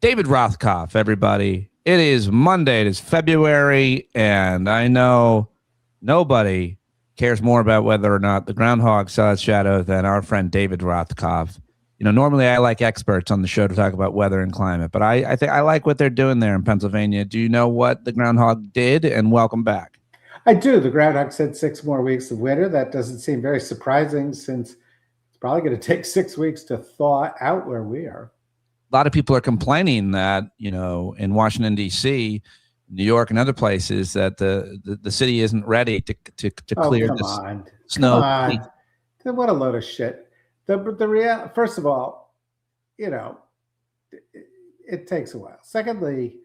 David Rothkopf, everybody. It is Monday. It is February, and I know nobody cares more about whether or not the groundhog saw its shadow than our friend David Rothkopf. Normally I like experts on the show to talk about weather and climate, but I think I like what they're doing there in Pennsylvania. Do you know what the groundhog did? And welcome back. I do. The groundhog said 6 more weeks of winter. That doesn't seem very surprising since it's probably going to take 6 weeks to thaw out where we are. A lot of people are complaining that, in Washington, D.C., New York, and other places that the city isn't ready to Oh, clear come this on. Come snow. on. What a load of shit. First of all, you know, it takes a while. Secondly,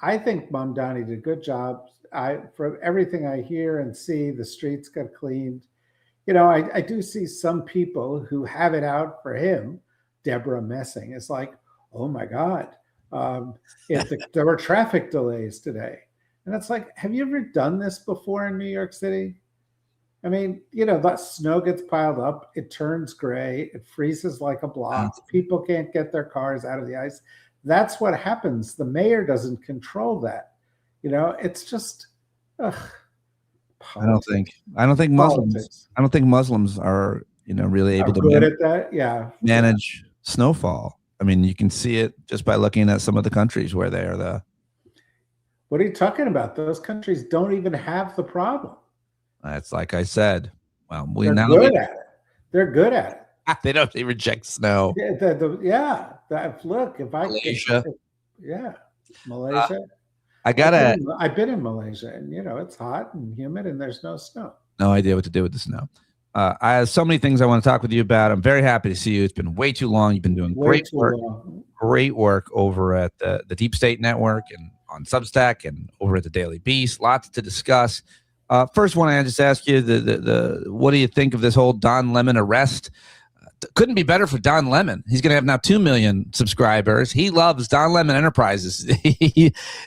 I think Mamdani did a good job. From everything I hear and see, the streets got cleaned. I do see some people who have it out for him. Deborah Messing is like, oh my God, um, there were traffic delays today. And it's like, have you ever done this before in New York City? I mean, that snow gets piled up, it turns gray, it freezes like a block. People can't get their cars out of the ice. That's what happens. The mayor doesn't control that. It's just ugh, I don't politics. think I don't think Muslims Politics. I don't think Muslims are really Are able to good at that. Yeah. Yeah. manage snowfall. I mean, you can see it just by looking at some of the countries where they are What are you talking about? Those countries don't even have the problem. it's like I said. Well, we They're now good at it. They're good at it. they don't even reject snow. Yeah, look, Malaysia. yeah, Uh, Malaysia. I gotta I've been in Malaysia, and it's hot and humid, and there's no snow. no idea what to do with the snow. I have so many things I want to talk with you about. I'm very happy to see you. It's been way too long. You've been doing Way too long. great work over at the Deep State Network and on Substack and over at the Daily Beast. Lots to discuss. First one, I just ask you the what do you think of this whole Don Lemon arrest? Couldn't be better for Don Lemon. He's going to have now 2 million subscribers. He loves Don Lemon Enterprises.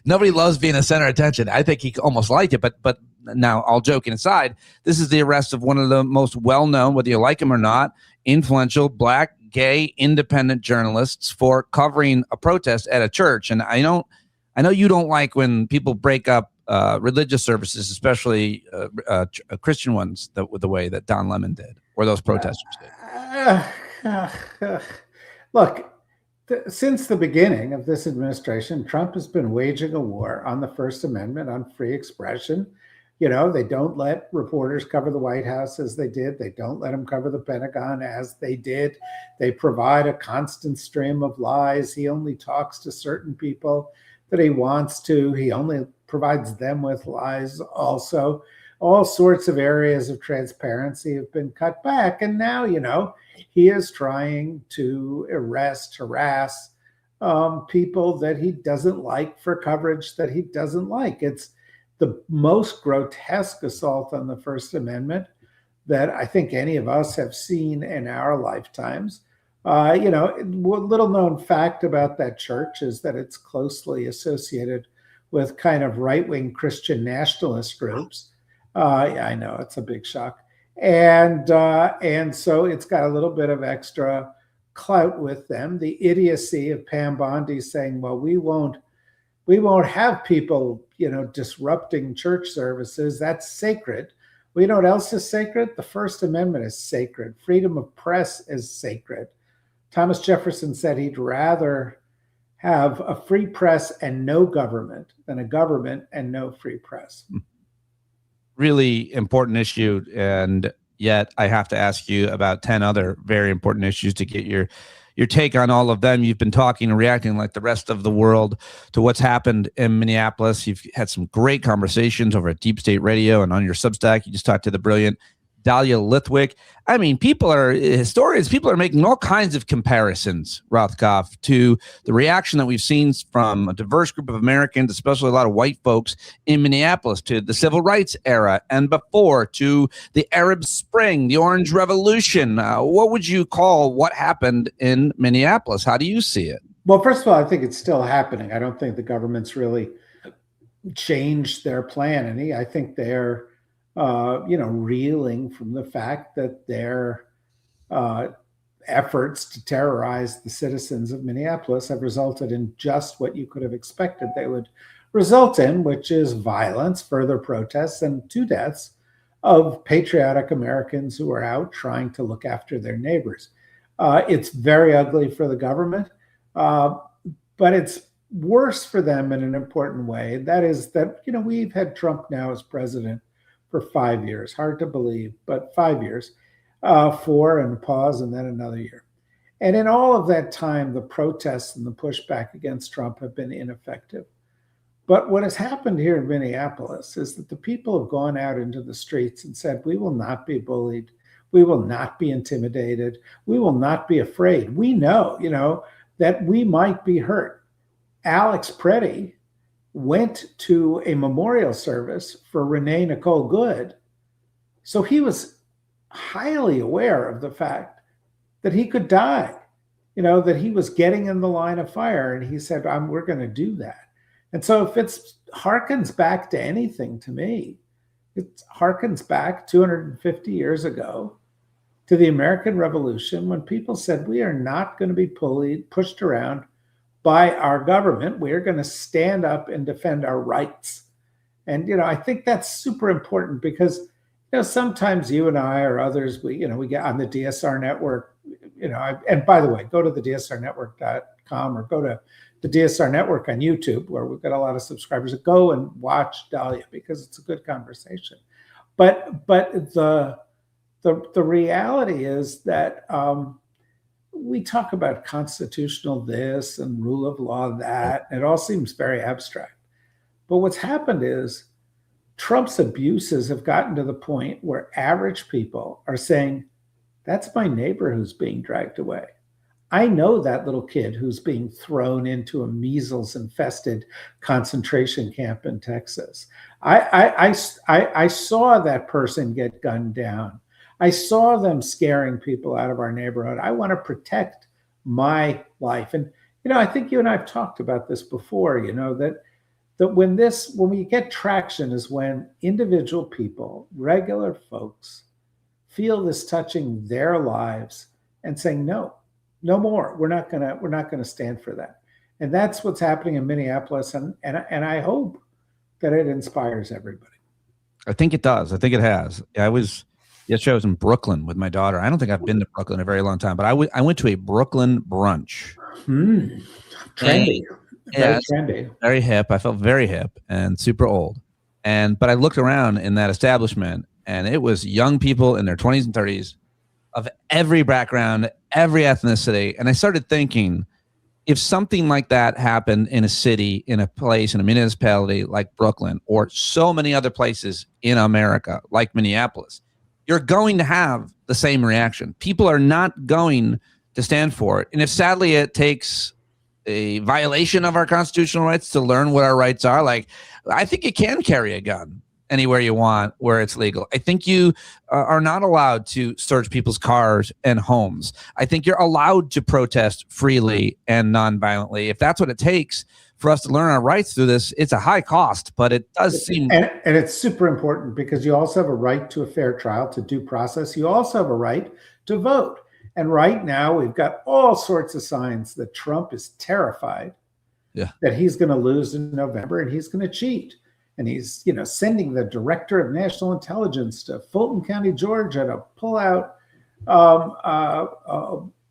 Nobody loves being a center of attention. I think he almost liked it, but now, all joking aside, this is the arrest of one of the most well-known, whether you like him or not, influential black, gay, independent journalists for covering a protest at a church. And I know you don't like when people break up religious services, especially Christian ones, the way that Don Lemon did, or those protesters did. Look, since the beginning of this administration, Trump has been waging a war on the First Amendment, on free expression. They don't let reporters cover the White House as they did. They don't let them cover the Pentagon as they did. They provide a constant stream of lies. He only talks to certain people that he wants to. He only provides them with lies also. All sorts of areas of transparency have been cut back. And now, he is trying to arrest, harass people that he doesn't like for coverage that he doesn't like. It's the most grotesque assault on the First Amendment that I think any of us have seen in our lifetimes. Little known fact about that church is that it's closely associated with kind of right-wing Christian nationalist groups. Yeah, I know it's a big shock, and so it's got a little bit of extra clout with them. The idiocy of Pam Bondi saying, "Well, we won't have people, disrupting church services. That's sacred." Well, you know what else is sacred? The First Amendment is sacred. Freedom of press is sacred. Thomas Jefferson said he'd rather have a free press and no government than a government and no free press. Really important issue, and yet I have to ask you about 10 other very important issues to get your take on all of them. You've been talking and reacting like the rest of the world to what's happened in Minneapolis. You've had some great conversations over at Deep State Radio and on your Substack. You just talked to the brilliant Dahlia Lithwick. I mean, historians, people are making all kinds of comparisons, Rothkopf, to the reaction that we've seen from a diverse group of Americans, especially a lot of white folks in Minneapolis, to the civil rights era and before, to the Arab Spring, the Orange Revolution. What would you call what happened in Minneapolis? How do you see it? Well, first of all, I think it's still happening. I don't think the government's really changed their plan any. I think they're reeling from the fact that their efforts to terrorize the citizens of Minneapolis have resulted in just what you could have expected they would result in, which is violence, further protests, and 2 deaths of patriotic Americans who are out trying to look after their neighbors. It's very ugly for the government, but it's worse for them in an important way. That is that, we've had Trump now as president for 5 years. Hard to believe, but 5 years, 4 and pause, and then another year. And in all of that time, the protests and the pushback against Trump have been ineffective. But what has happened here in Minneapolis is that the people have gone out into the streets and said, we will not be bullied. We will not be intimidated. We will not be afraid. We know, that we might be hurt. Alex Preddy went to a memorial service for Renee Nicole Good. So he was highly aware of the fact that he could die, that he was getting in the line of fire. And he said, we're going to do that. And so if it harkens back to anything to me, it harkens back 250 years ago to the American Revolution, when people said, we are not going to be pushed around by our government. We are going to stand up and defend our rights. And, I think that's super important because, sometimes you and I or others, we get on the DSR network, and by the way, go to the dsrnetwork.com or go to the DSR network on YouTube, where we've got a lot of subscribers. Go and watch Dahlia because it's a good conversation. But the reality is that we talk about constitutional this and rule of law that. It all seems very abstract. But what's happened is Trump's abuses have gotten to the point where average people are saying, that's my neighbor who's being dragged away. I know that little kid who's being thrown into a measles-infested concentration camp in Texas. I saw that person get gunned down. I saw them scaring people out of our neighborhood. I want to protect my life. And, I think you and I have talked about this before, that when we get traction is when individual people, regular folks, feel this touching their lives and saying, no more. We're not gonna stand for that. And that's what's happening in Minneapolis. And I hope that it inspires everybody. I think it does. I think it has. Yesterday I was in Brooklyn with my daughter. I don't think I've been to Brooklyn in a very long time, but I went to a Brooklyn brunch. Trendy. Very trendy. Very hip. I felt very hip and super old. But I looked around in that establishment, and it was young people in their 20s and 30s of every background, every ethnicity. And I started thinking, if something like that happened in a city, in a place, in a municipality like Brooklyn, or so many other places in America, like Minneapolis, you're going to have the same reaction. People are not going to stand for it. And if sadly it takes a violation of our constitutional rights to learn what our rights are, I think you can carry a gun anywhere you want where it's legal. I think you are not allowed to search people's cars and homes. I think you're allowed to protest freely and non-violently. If that's what it takes for us to learn our rights through this, it's a high cost, but it does seem... And it's super important because you also have a right to a fair trial, to due process. You also have a right to vote. And right now we've got all sorts of signs that Trump is terrified that he's going to lose in November and he's going to cheat. And he's, sending the director of national intelligence to Fulton County, Georgia, to pull out,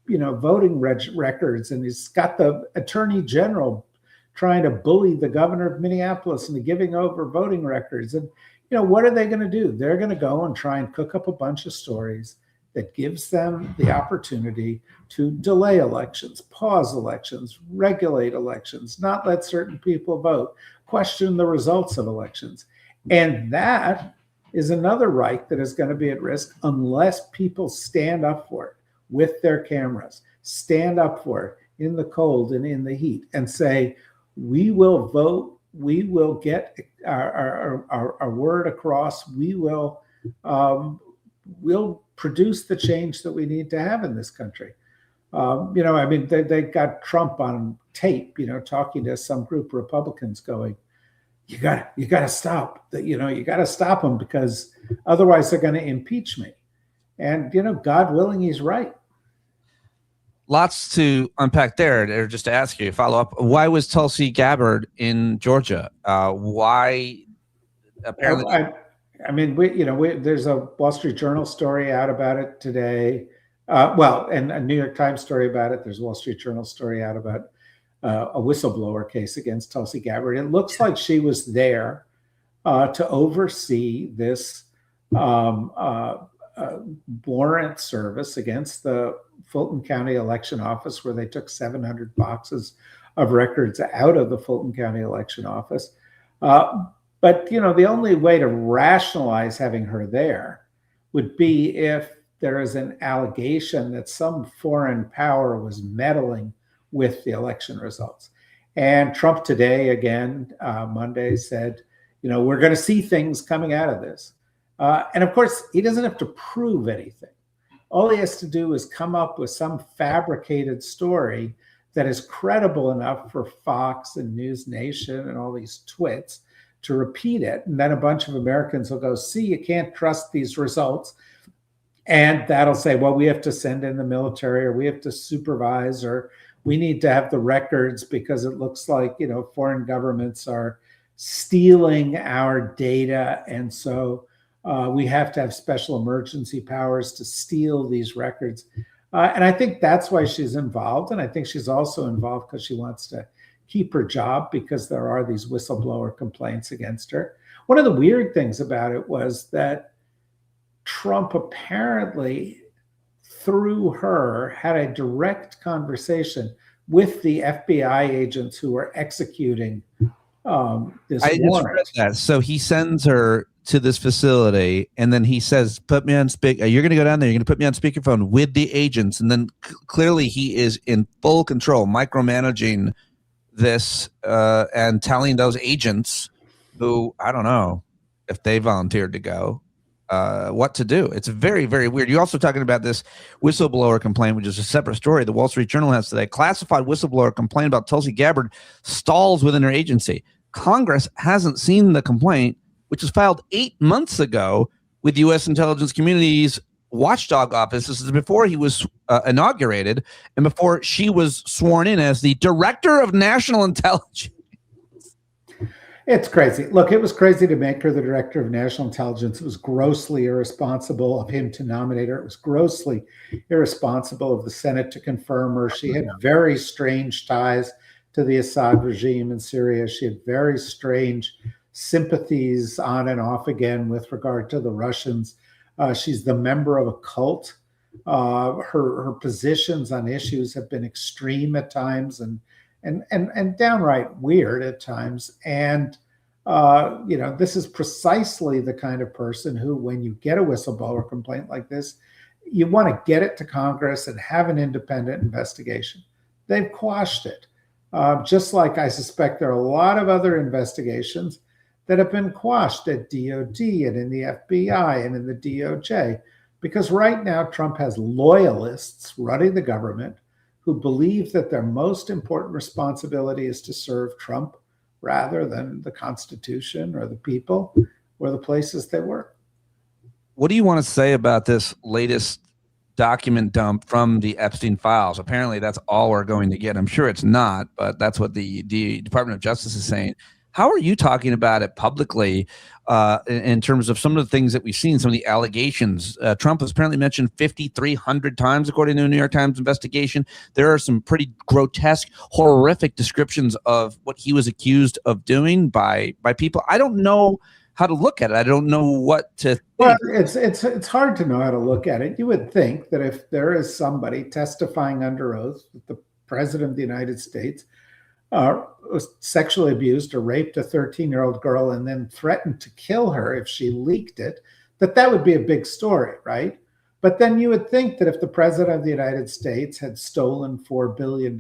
voting records. And he's got the attorney general trying to bully the governor of Minneapolis into giving over voting records. And, what are they going to do? They're going to go and try and cook up a bunch of stories that gives them the opportunity to delay elections, pause elections, regulate elections, not let certain people vote, question the results of elections. And that is another right that is going to be at risk unless people stand up for it with their cameras, stand up for it in the cold and in the heat and say, we will vote, we will get our word across, we'll produce the change that we need to have in this country. They got Trump on tape, talking to some group of Republicans going, you got to stop that. You got to stop them because otherwise they're going to impeach me. And, God willing, he's right. lots to unpack there. Or just to ask you, follow up. Why was Tulsi Gabbard in Georgia? Why? Apparently, I mean, there's a Wall Street Journal story out about it today. And a New York Times story about it. There's a Wall Street Journal story out about a whistleblower case against Tulsi Gabbard. It looks like she was there to oversee this warrant service against the Fulton County Election Office, where they took 700 boxes of records out of the Fulton County Election Office. But the only way to rationalize having her there would be if there is an allegation that some foreign power was meddling with the election results. And Trump today, again, Monday, said, we're going to see things coming out of this. And of course, he doesn't have to prove anything. All he has to do is come up with some fabricated story that is credible enough for Fox and News Nation and all these twits to repeat it. And then a bunch of Americans will go, see, you can't trust these results. And that'll say, well, we have to send in the military, or we have to supervise, or we need to have the records because it looks like, foreign governments are stealing our data. And so we have to have special emergency powers to steal these records. And I think that's why she's involved. And I think she's also involved because she wants to keep her job, because there are these whistleblower complaints against her. One of the weird things about it was that Trump apparently, through her, had a direct conversation with the FBI agents who were executing this I just read that. So he sends her to this facility, and then he says, put me on speaker. You're going to go down there. You're going to put me on speakerphone with the agents. And then clearly he is in full control, micromanaging this and telling those agents, who I don't know if they volunteered to go, what to do. It's very, very weird. You're also talking about this whistleblower complaint, which is a separate story. The Wall Street Journal has today. Classified whistleblower complaint about Tulsi Gabbard stalls within her agency. Congress hasn't seen the complaint, which was filed 8 months ago with U.S. intelligence community's watchdog office. This is before he was inaugurated and before she was sworn in as the director of national intelligence. It's crazy. Look, it was crazy to make her the director of national intelligence. It was grossly irresponsible of him to nominate her. It was grossly irresponsible of the Senate to confirm her. She had very strange ties to the Assad regime in Syria. She had very strange sympathies on and off again with regard to the Russians. She's the member of a cult. Her positions on issues have been extreme at times and downright weird at times. And this is precisely the kind of person who, when you get a whistleblower complaint like this, you want to get it to Congress and have an independent investigation. They've quashed it. Just like I suspect there are a lot of other investigations that have been quashed at DOD and in the FBI and in the DOJ, because right now Trump has loyalists running the government who believe that their most important responsibility is to serve Trump rather than the Constitution or the people or the places they work. What do you want to say about this latest document dump from the Epstein files? Apparently that's all we're going to get. I'm sure it's not, but that's what the Department of Justice is saying. How are you talking about it publicly in terms of some of the things that we've seen, some of the allegations? Trump was apparently mentioned 5,300 times, according to a New York Times investigation. There are some pretty grotesque, horrific descriptions of what he was accused of doing by people. I don't know how to look at it. I don't know what to think. Well, it's hard to know how to look at it. You would think that if there is somebody testifying under oath that the president of the United States was sexually abused or raped a 13-year-old girl and then threatened to kill her if she leaked it, that would be a big story, right? But then you would think that if the president of the United States had stolen $4 billion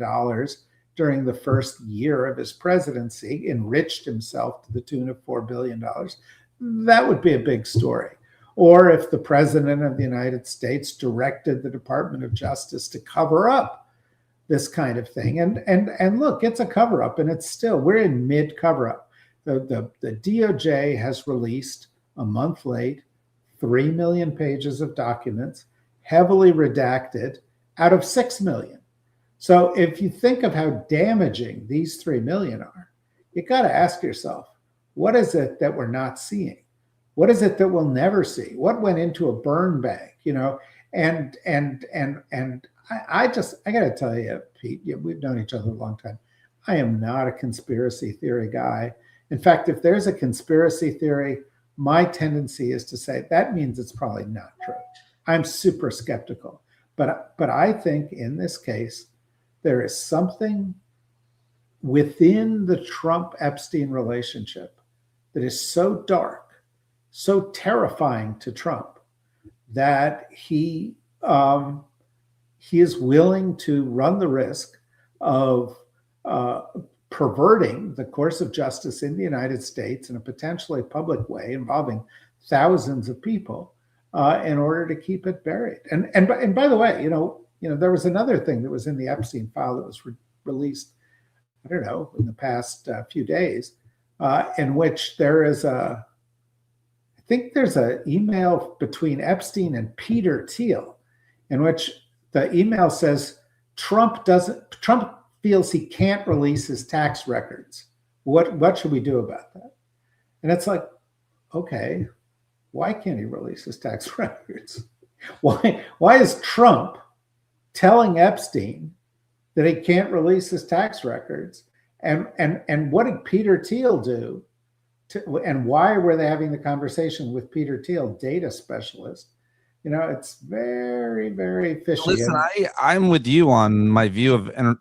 during the first year of his presidency, enriched himself to the tune of $4 billion, that would be a big story. Or if the president of the United States directed the Department of Justice to cover up this kind of thing. And look, it's a cover-up, and we're in mid cover-up. The DOJ has released a month late 3 million pages of documents, heavily redacted, out of 6 million. So if you think of how damaging these 3 million are, you got to ask yourself, what is it that we're not seeing? What is it that we'll never see? What went into a burn bag? And I got to tell you, Pete, we've known each other a long time. I am not a conspiracy theory guy. In fact, if there's a conspiracy theory, my tendency is to say that means it's probably not true. I'm super skeptical. But I think in this case, there is something within the Trump-Epstein relationship that is so dark, so terrifying to Trump, that he is willing to run the risk of perverting the course of justice in the United States in a potentially public way involving thousands of people in order to keep it buried. And by the way, there was another thing that was in the Epstein file that was released, I don't know, in the past few days, in which there's an email between Epstein and Peter Thiel, in which the email says Trump feels he can't release his tax records. What should we do about that? And it's like, okay, why can't he release his tax records? Why is Trump telling Epstein that he can't release his tax records? And what did Peter Thiel do? And why were they having the conversation with Peter Thiel, data specialist? It's very, very fishy. Listen, I'm with you on my view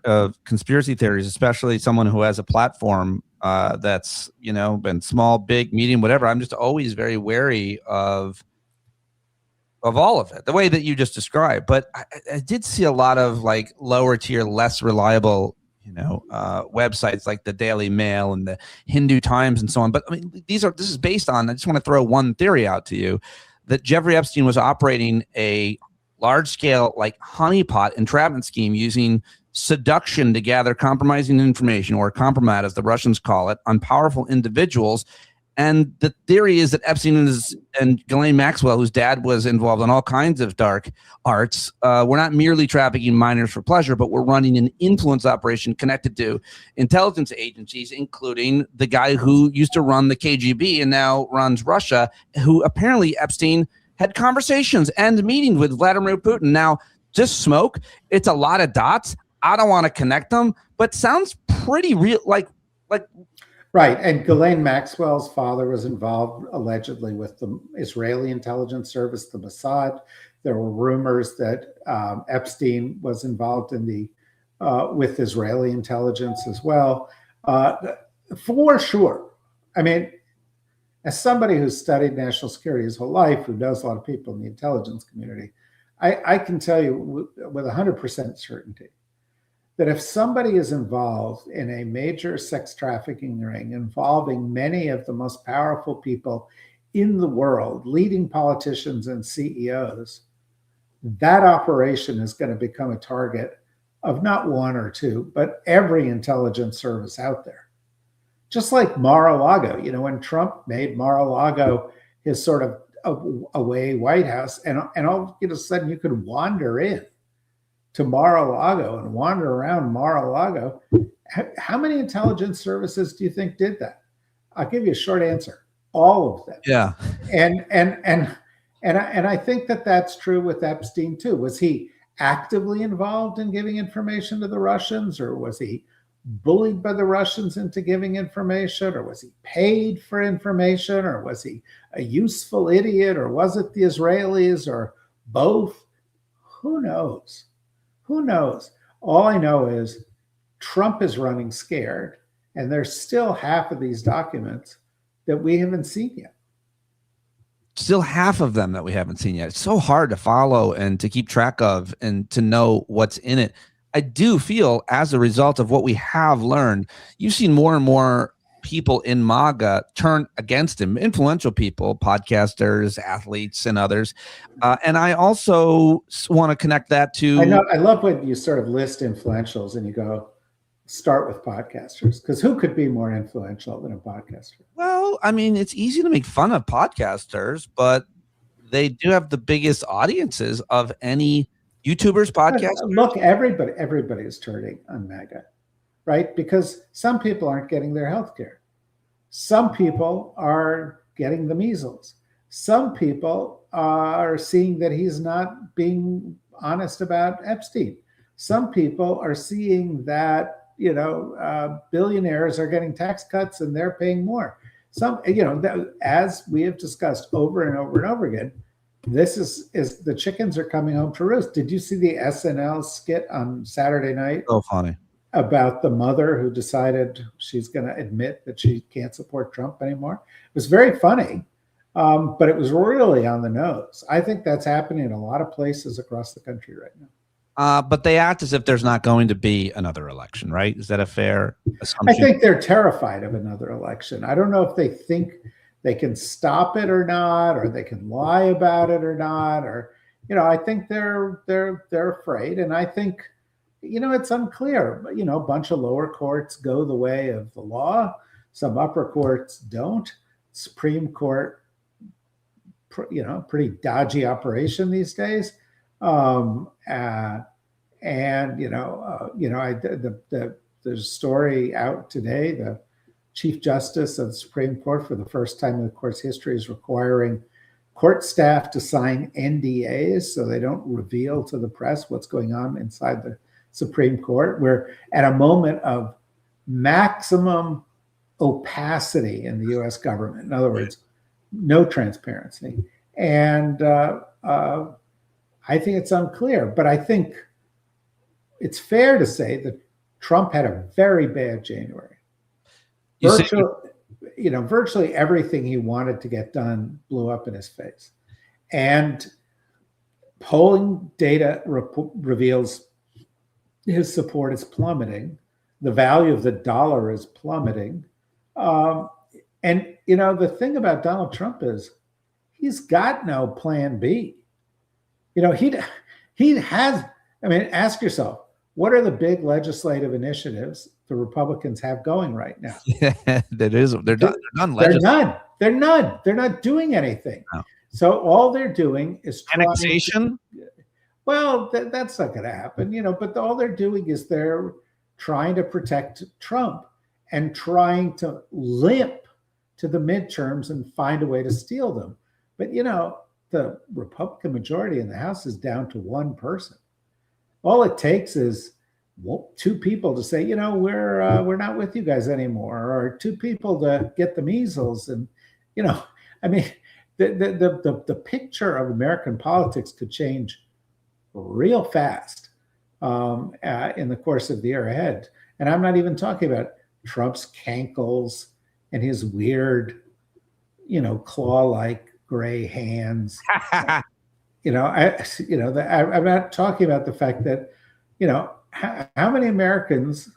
of conspiracy theories, especially someone who has a platform that's, been small, big, medium, whatever. I'm just always very wary of all of it, the way that you just described. But I did see a lot of like lower tier, less reliable, websites like the Daily Mail and the Hindu Times and so on. But I mean, this is based on, I just want to throw one theory out to you, that Jeffrey Epstein was operating a large-scale, like honeypot entrapment scheme using seduction to gather compromising information, or compromat, as the Russians call it, on powerful individuals. And the theory is that Epstein and Ghislaine Maxwell, whose dad was involved in all kinds of dark arts, were not merely trafficking minors for pleasure, but were running an influence operation connected to intelligence agencies, including the guy who used to run the KGB and now runs Russia, who apparently Epstein had conversations and meetings with Vladimir Putin. Now, just smoke. It's a lot of dots. I don't want to connect them, but sounds pretty real, like. Right. And Ghislaine Maxwell's father was involved allegedly with the Israeli intelligence service, the Mossad. There were rumors that Epstein was involved in with Israeli intelligence as well. For sure. I mean, as somebody who's studied national security his whole life, who knows a lot of people in the intelligence community, I can tell you with 100% certainty that if somebody is involved in a major sex trafficking ring involving many of the most powerful people in the world, leading politicians and CEOs, that operation is going to become a target of not one or two, but every intelligence service out there. Just like Mar-a-Lago, when Trump made Mar-a-Lago his sort of away White House, and all of a sudden you could wander in to Mar-a-Lago and wander around Mar-a-Lago. How many intelligence services do you think did that? I'll give you a short answer. All of them. Yeah. And I think that that's true with Epstein too. Was he actively involved in giving information to the Russians, or was he bullied by the Russians into giving information, or was he paid for information, or was he a useful idiot, or was it the Israelis, or both? Who knows? Who knows? All I know is Trump is running scared, and there's still half of these documents that we haven't seen yet. Still half of them that we haven't seen yet. It's so hard to follow and to keep track of and to know what's in it. I do feel, as a result of what we have learned, you've seen more and more people in MAGA turn against him, influential people, podcasters, athletes, and others. And I also want to connect that to... I love when you sort of list influentials and you go, start with podcasters, because who could be more influential than a podcaster? Well, I mean, it's easy to make fun of podcasters, but they do have the biggest audiences of any YouTubers, podcasts. Look, everybody is turning on MAGA, right? Because some people aren't getting their health care. Some people are getting the measles. Some people are seeing that he's not being honest about Epstein. Some people are seeing that billionaires are getting tax cuts and they're paying more. Some, as we have discussed over and over and over again, this is the chickens are coming home to roost. Did you see the SNL skit on Saturday night? So funny. About the mother who decided she's going to admit that she can't support Trump anymore. It was very funny, but it was really on the nose. I think that's happening in a lot of places across the country right now. But they act as if there's not going to be another election, right? Is that a fair assumption? I think they're terrified of another election. I don't know if they think they can stop it or not, or they can lie about it or not, or I think they're afraid, and I think it's unclear. But a bunch of lower courts go the way of the law, some upper courts don't. Supreme Court, pretty dodgy operation these days. There's a story out today. The Chief Justice of the Supreme Court, for the first time in the court's history, is requiring court staff to sign NDAs so they don't reveal to the press what's going on inside the Supreme Court. We're at a moment of maximum opacity in the U.S. government. In other words, no transparency. And I think it's unclear, but I think it's fair to say that Trump had a very bad January. Virtually everything he wanted to get done blew up in his face. And polling data reveals his support is plummeting. The value of the dollar is plummeting. The thing about Donald Trump is he's got no plan B. He has, ask yourself, what are the big legislative initiatives the Republicans have going right now? They're none. They're none. They're not doing anything. No. So all they're doing is annexation. Well, that's not going to happen, but all they're doing is they're trying to protect Trump and trying to limp to the midterms and find a way to steal them. But, the Republican majority in the House is down to one person. All it takes is two people to say, we're not with you guys anymore, or two people to get the measles. And, the picture of American politics could change real fast in the course of the year ahead. And I'm not even talking about Trump's cankles and his weird, claw-like gray hands. I'm not talking about the fact that, how many Americans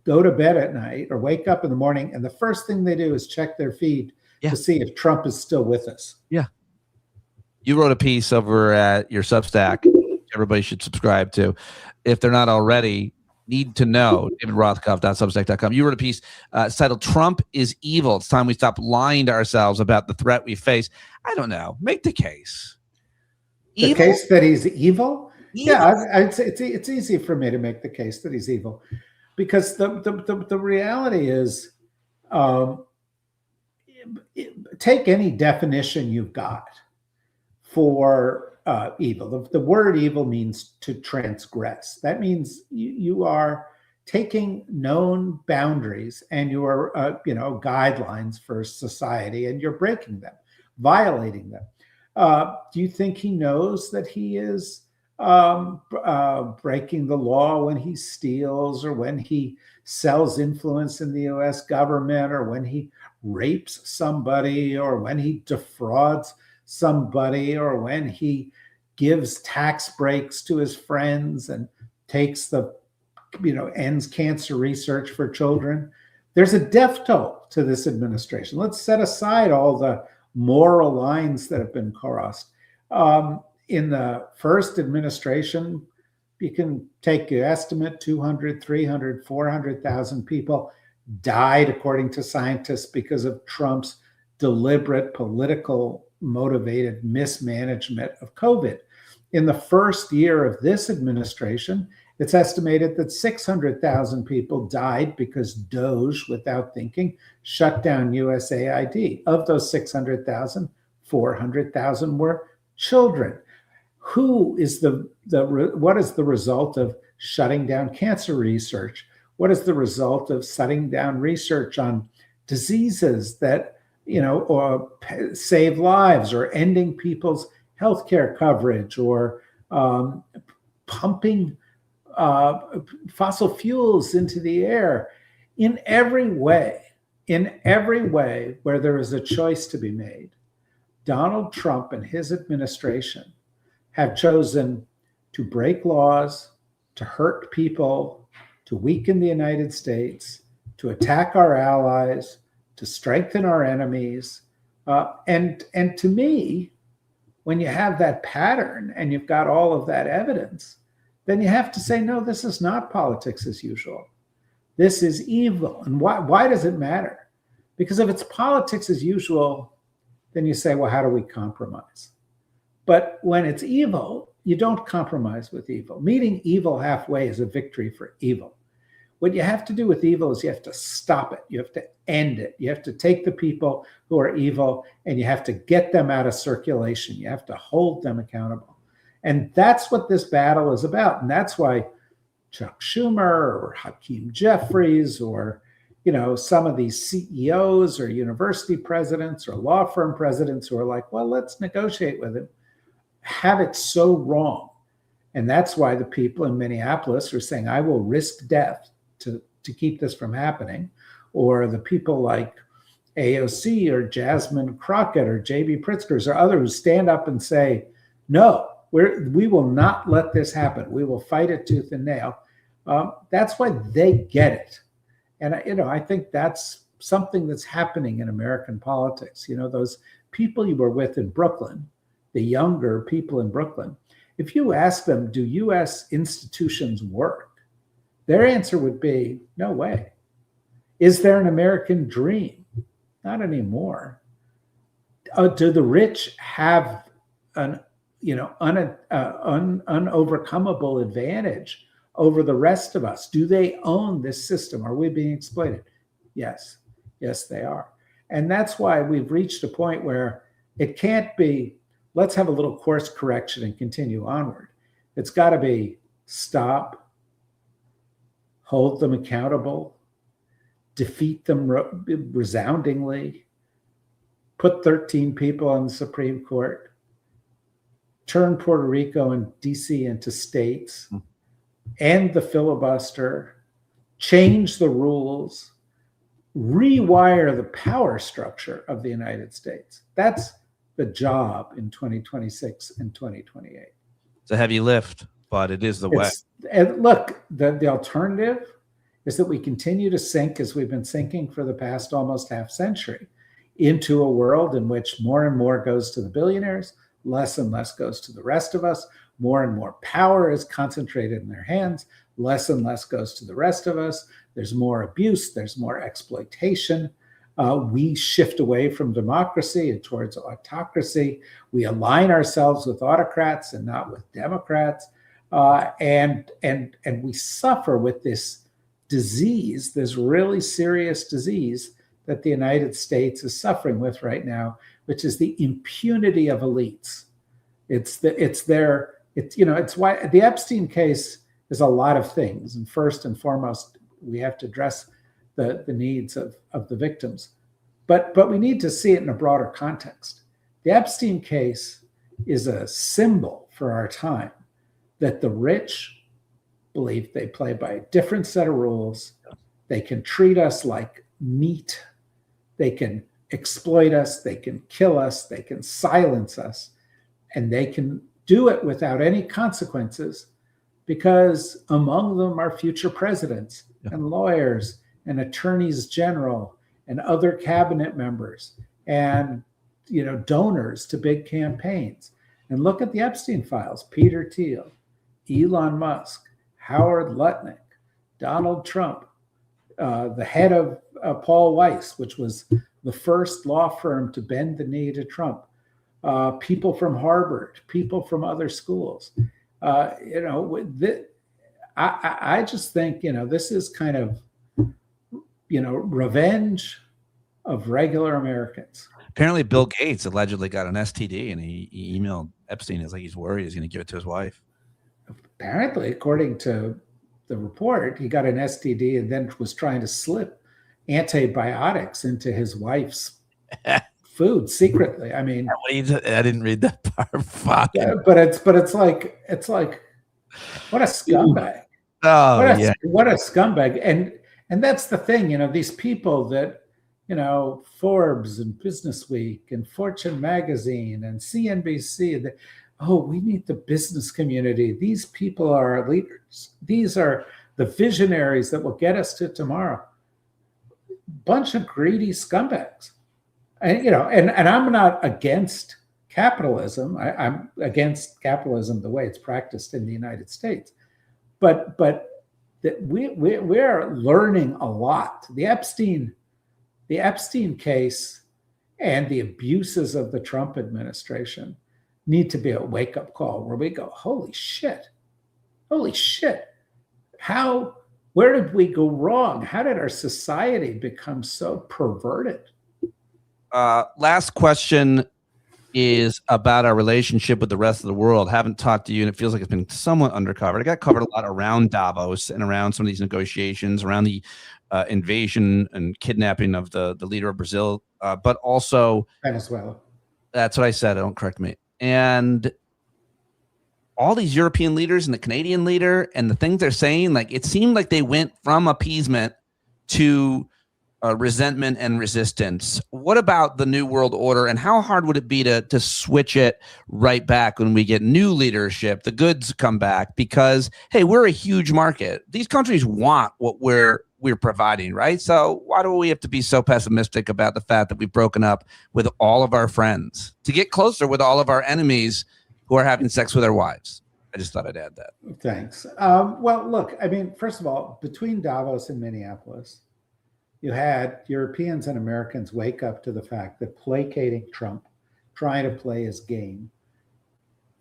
go to bed at night or wake up in the morning and the first thing they do is check their feed to see if Trump is still with us. Yeah. You wrote a piece over at your Substack. Everybody should subscribe to, if they're not already. Need to know, davidrothkopf.substack.com. You wrote a piece titled "Trump is Evil. It's time we stop lying to ourselves about the threat we face." I don't know. Make the case. The case that he's evil? Yeah, I'd say it's easy for me to make the case that he's evil, because the reality is, take any definition you've got for evil. The word evil means to transgress. That means you are taking known boundaries and your guidelines for society, and you're breaking them, violating them. Do you think he knows that he is breaking the law when he steals, or when he sells influence in the U.S. government, or when he rapes somebody, or when he defrauds somebody, or when he gives tax breaks to his friends and takes ends cancer research for children? There's a death toll to this administration. Let's set aside all the moral lines that have been crossed. In the first administration, you can take your estimate, 200, 300, 400,000 people died, according to scientists, because of Trump's deliberate, political motivated mismanagement of COVID. In the first year of this administration, it's estimated that 600,000 people died because Doge, without thinking, shut down USAID. Of those 600,000, 400,000 were children. What is the result of shutting down cancer research? What is the result of shutting down research on diseases that, or save lives, or ending people's healthcare coverage, or pumping fossil fuels into the air? In every way where there is a choice to be made, Donald Trump and his administration have chosen to break laws, to hurt people, to weaken the United States, to attack our allies, to strengthen our enemies. And to me, when you have that pattern and you've got all of that evidence, then you have to say, no, this is not politics as usual. This is evil. And why does it matter? Because if it's politics as usual, then you say, well, how do we compromise? But when it's evil, you don't compromise with evil. Meeting evil halfway is a victory for evil. What you have to do with evil is you have to stop it. You have to end it. You have to take the people who are evil and you have to get them out of circulation. You have to hold them accountable. And that's what this battle is about. And that's why Chuck Schumer or Hakeem Jeffries or some of these CEOs or university presidents or law firm presidents who are like, well, let's negotiate with him, have it so wrong. And that's why the people in Minneapolis are saying, I will risk death to keep this from happening. Or the people like AOC or Jasmine Crockett or JB Pritzkers or others who stand up and say, no, we will not let this happen. We will fight it tooth and nail. That's why they get it. And I think that's something that's happening in American politics. Those people you were with in Brooklyn, the younger people in Brooklyn, if you ask them, do U.S. institutions work? Their answer would be, no way. Is there an American dream? Not anymore. Do the rich have an unovercomable advantage over the rest of us? Do they own this system? Are we being exploited? Yes, they are. And that's why we've reached a point where it can't be, let's have a little course correction and continue onward. It's got to be stop, hold them accountable, defeat them resoundingly, put 13 people on the Supreme Court, turn Puerto Rico and DC into states, end the filibuster, change the rules, rewire the power structure of the United States. That's the job in 2026 and 2028. It's a heavy lift, but it is the way. And look, the alternative is that we continue to sink, as we've been sinking for the past almost half century, into a world in which more and more goes to the billionaires, less and less goes to the rest of us, more and more power is concentrated in their hands, less and less goes to the rest of us. There's more abuse, there's more exploitation. We shift away from democracy and towards autocracy. We align ourselves with autocrats and not with Democrats. And we suffer with this disease, this really serious disease that the United States is suffering with right now, which is the impunity of elites. It's why the Epstein case is a lot of things. And first and foremost, we have to address the needs of the victims. But we need to see it in a broader context. The Epstein case is a symbol for our time that the rich believe they play by a different set of rules. They can treat us like meat. They can exploit us. They can kill us. They can silence us. And they can do it without any consequences because among them are future presidents and lawyers and attorneys general and other cabinet members and donors to big campaigns. And look at the Epstein files: Peter Thiel, Elon Musk, Howard Lutnick, Donald Trump, the head of Paul Weiss, which was the first law firm to bend the knee to Trump. people from Harvard, people from other schools. I just think, this is kind of, revenge of regular Americans. Apparently, Bill Gates allegedly got an STD, and he emailed Epstein. It's like he's worried he's going to give it to his wife. Apparently, according to the report, he got an STD and then was trying to slip antibiotics into his wife's food secretly. I mean, I didn't read that part. Fuck. Yeah, but it's like what a scumbag. Oh, what a scumbag. And that's the thing, these people that, Forbes and Business Week and Fortune Magazine and CNBC, we need the business community. These people are our leaders. These are the visionaries that will get us to tomorrow. Bunch of greedy scumbags. And I'm not against capitalism. I'm against capitalism the way it's practiced in the United States. But that we're learning a lot. The Epstein case and the abuses of the Trump administration need to be a wake-up call where we go, holy shit. Where did we go wrong? How did our society become so perverted? Last question is about our relationship with the rest of the world. Haven't talked to you, and it feels like it's been somewhat undercovered. I got covered a lot around Davos and around some of these negotiations, around the invasion and kidnapping of the leader of Brazil, but also Venezuela. That's what I said. Don't correct me. And all these European leaders and the Canadian leader and the things they're saying, like it seemed like they went from appeasement to resentment and resistance. What about the New World Order, and how hard would it be to switch it right back when we get new leadership, the goods come back? Because, hey, we're a huge market. These countries want what we're providing, right? So why do we have to be so pessimistic about the fact that we've broken up with all of our friends to get closer with all of our enemies who are having sex with their wives? I just thought I'd add that. Thanks. Well, look, I mean, first of all, between Davos and Minneapolis, you had Europeans and Americans wake up to the fact that placating Trump, trying to play his game,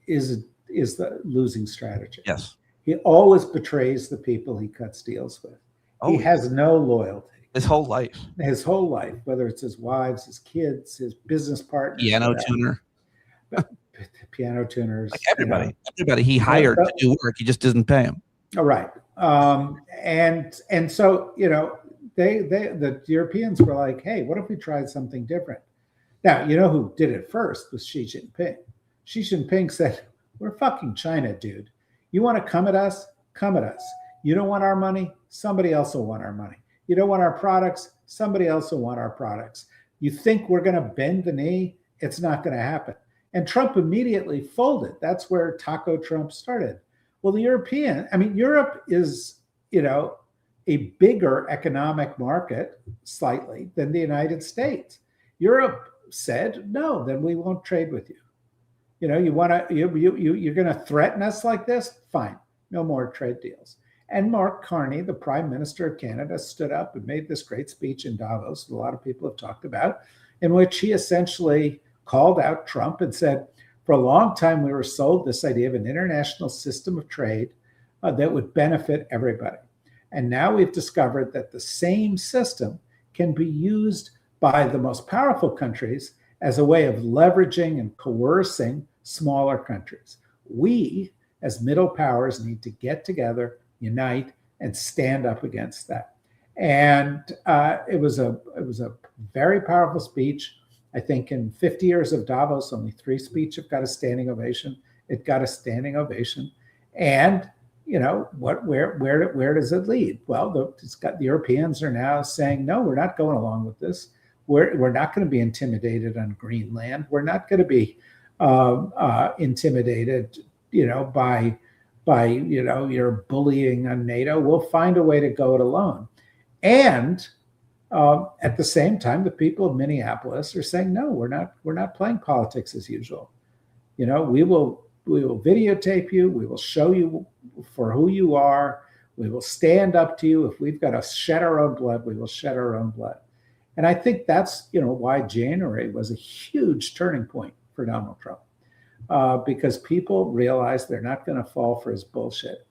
is the losing strategy. Yes. He always betrays the people he cuts deals with. He has no loyalty. His whole life, whether it's his wives, his kids, his business partners. Piano tuners. Like everybody he hired to do work. He just doesn't pay him. All right. And so, the Europeans were like, hey, what if we tried something different? Now, who did it first was Xi Jinping. Xi Jinping said, we're fucking China, dude. You want to come at us? Come at us. You don't want our money? Somebody else will want our money. You don't want our products? Somebody else will want our products. You think we're going to bend the knee? It's not going to happen. And Trump immediately folded. That's where Taco Trump started. Well, Europe is, a bigger economic market slightly than the United States. Europe said, no, then we won't trade with you. You're going to threaten us like this? Fine. No more trade deals. And Mark Carney, the Prime Minister of Canada, stood up and made this great speech in Davos that a lot of people have talked about, in which he essentially called out Trump and said, for a long time, we were sold this idea of an international system of trade that would benefit everybody. And now we've discovered that the same system can be used by the most powerful countries as a way of leveraging and coercing smaller countries. We, as middle powers, need to get together, unite, and stand up against that. And it was a very powerful speech. I think in 50 years of Davos, only 3 speeches have got a standing ovation. It got a standing ovation. And where does it lead? Well, the Europeans are now saying, no, we're not going along with this. We're not going to be intimidated on Greenland. We're not going to be intimidated, by your bullying on NATO. We'll find a way to go it alone. And at the same time, the people of Minneapolis are saying, no, we're not playing politics as usual. We will videotape you. We will show you for who you are. We will stand up to you. If we've got to shed our own blood, we will shed our own blood. And I think that's, why January was a huge turning point for Donald Trump because people realize they're not going to fall for his bullshit.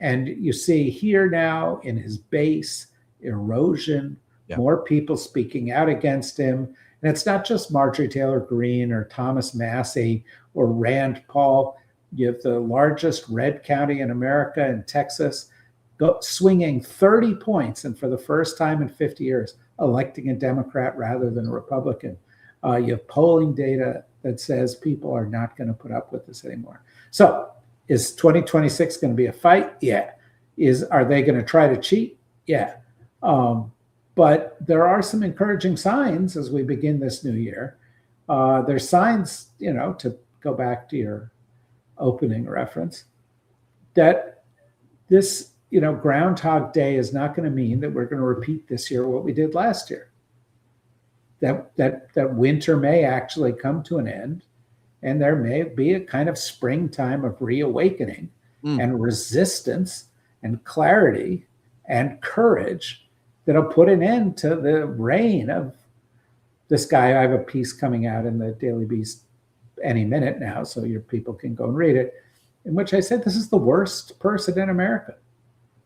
And you see here now in his base erosion, more people speaking out against him. And it's not just Marjorie Taylor Greene or Thomas Massey or Rand Paul. You have the largest red county in America in Texas swinging 30 points, and for the first time in 50 years, electing a Democrat rather than a Republican. You have polling data that says people are not going to put up with this anymore. So is 2026 going to be a fight? Yeah. Are they going to try to cheat? Yeah. But there are some encouraging signs as we begin this new year. There's signs, to go back to your opening reference, that this, Groundhog Day is not going to mean that we're going to repeat this year what we did last year. That winter may actually come to an end, and there may be a kind of springtime of reawakening and resistance and clarity and courage that'll put an end to the reign of this guy. I have a piece coming out in the Daily Beast any minute now, so your people can go and read it, in which I said this is the worst person in America.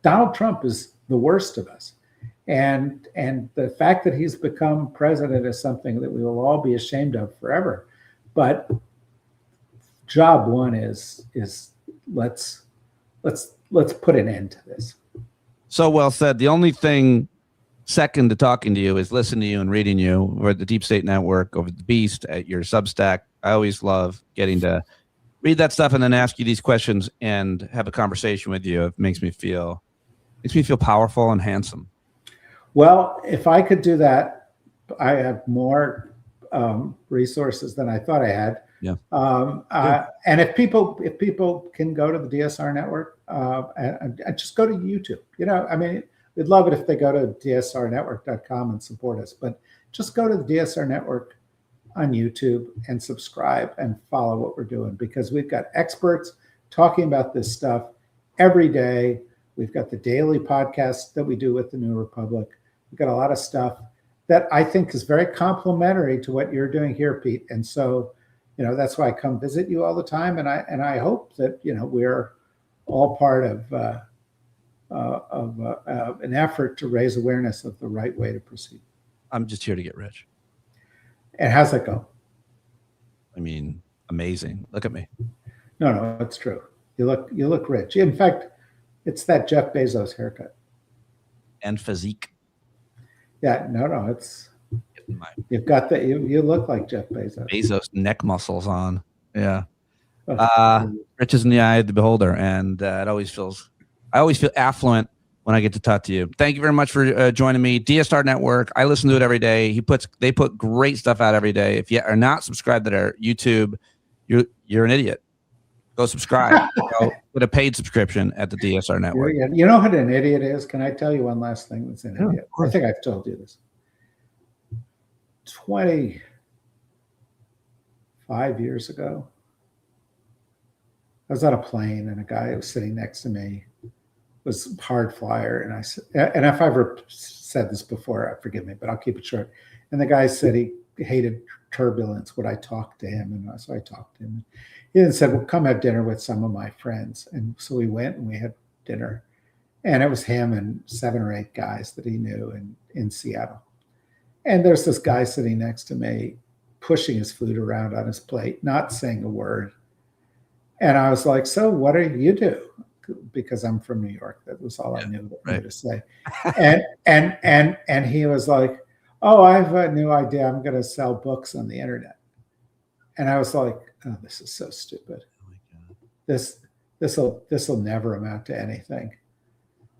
Donald Trump is the worst of us. And the fact that he's become president is something that we will all be ashamed of forever. But job one is let's put an end to this. So well said. The only thing second to talking to you is listening to you and reading you. We're at the Deep State Network, over the Beast, at your Substack. I always love getting to read that stuff and then ask you these questions and have a conversation with you. It makes me feel powerful and handsome. Well, if I could do that, I have more resources than I thought I had. Yeah. And if people can go to the DSR network and just go to YouTube, we'd love it if they go to dsrnetwork.com and support us, but just go to the DSR network on YouTube and subscribe and follow what we're doing, because we've got experts talking about this stuff every day. We've got the daily podcast that we do with the New Republic. We've got a lot of stuff that I think is very complimentary to what you're doing here, Pete. And so, that's why I come visit you all the time. And I hope that, we're all part of an effort to raise awareness of the right way to proceed. I'm just here to get rich. And how's that go? I mean, amazing. Look at me. No, it's true. You look rich. In fact, it's that Jeff Bezos haircut. And physique. Yeah, no, it's you've got that. You look like Jeff Bezos. Bezos neck muscles on. Yeah. Riches in the eye of the beholder, and I always feel affluent when I get to talk to you. Thank you very much for joining me. DSR Network. I listen to it every day. They put great stuff out every day. If you are not subscribed to their YouTube, you're an idiot. Go subscribe. Put a paid subscription at the DSR Network. You know what an idiot is? Can I tell you one last thing that's an idiot? I think I've told you this. 25 years ago, I was on a plane and a guy who was sitting next to me was hard flyer. And I said, and if I've ever said this before, forgive me, but I'll keep it short. And the guy said he hated turbulence. Would I talk to him? And so I talked to him. He then said, well, come have dinner with some of my friends. And so we went and we had dinner. And it was him and 7 or 8 guys that he knew in Seattle. And there's this guy sitting next to me, pushing his food around on his plate, not saying a word. And I was like, so what do you do? Because I'm from New York. That was all I knew to say. And he was like, oh, I have a new idea. I'm going to sell books on the internet. And I was like, oh, this is so stupid. Oh my God. This will never amount to anything.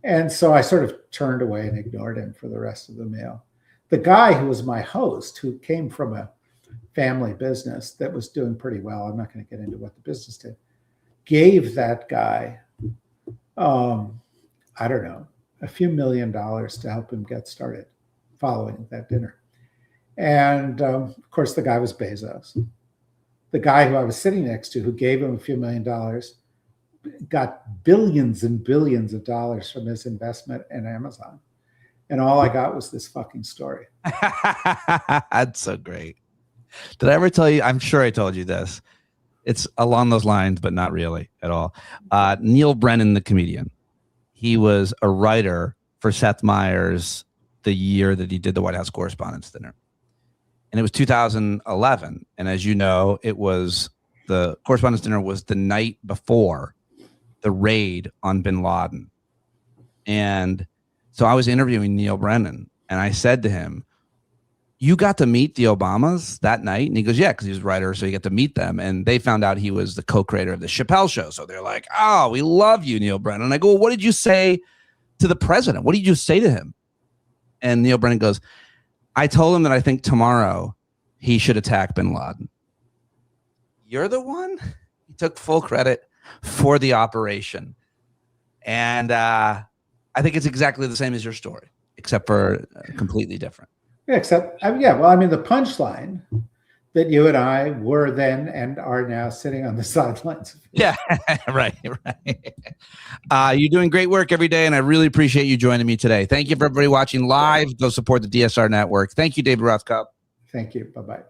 And so I sort of turned away and ignored him for the rest of the meal. The guy who was my host, who came from a family business that was doing pretty well, I'm not going to get into what the business did, gave that guy, I don't know, a few $1 million to help him get started following that dinner. And of course, the guy was Bezos. The guy who I was sitting next to, who gave him a few $1 million, got billions and billions of dollars from his investment in Amazon. And all I got was this fucking story. That's so great. Did I ever tell you? I'm sure I told you this. It's along those lines, but not really at all. Neil Brennan, the comedian, he was a writer for Seth Meyers the year that he did the White House Correspondents' Dinner. And it was 2011. And as you know, the Correspondents' Dinner was the night before the raid on bin Laden. And so I was interviewing Neil Brennan, and I said to him, you got to meet the Obamas that night? And he goes, yeah, because he was a writer, so you get to meet them. And they found out he was the co-creator of the Chappelle Show. So they're like, oh, we love you, Neil Brennan. And I go, well, what did you say to the president? What did you say to him? And Neil Brennan goes, I told him that I think tomorrow he should attack bin Laden. You're the one? He took full credit for the operation. And I think it's exactly the same as your story, except for completely different. Except, well, I mean, the punchline that you and I were then and are now sitting on the sidelines. Yeah, right. You're doing great work every day, and I really appreciate you joining me today. Thank you for everybody watching live. Go support the DSR network. Thank you, David Rothkopf. Thank you. Bye-bye.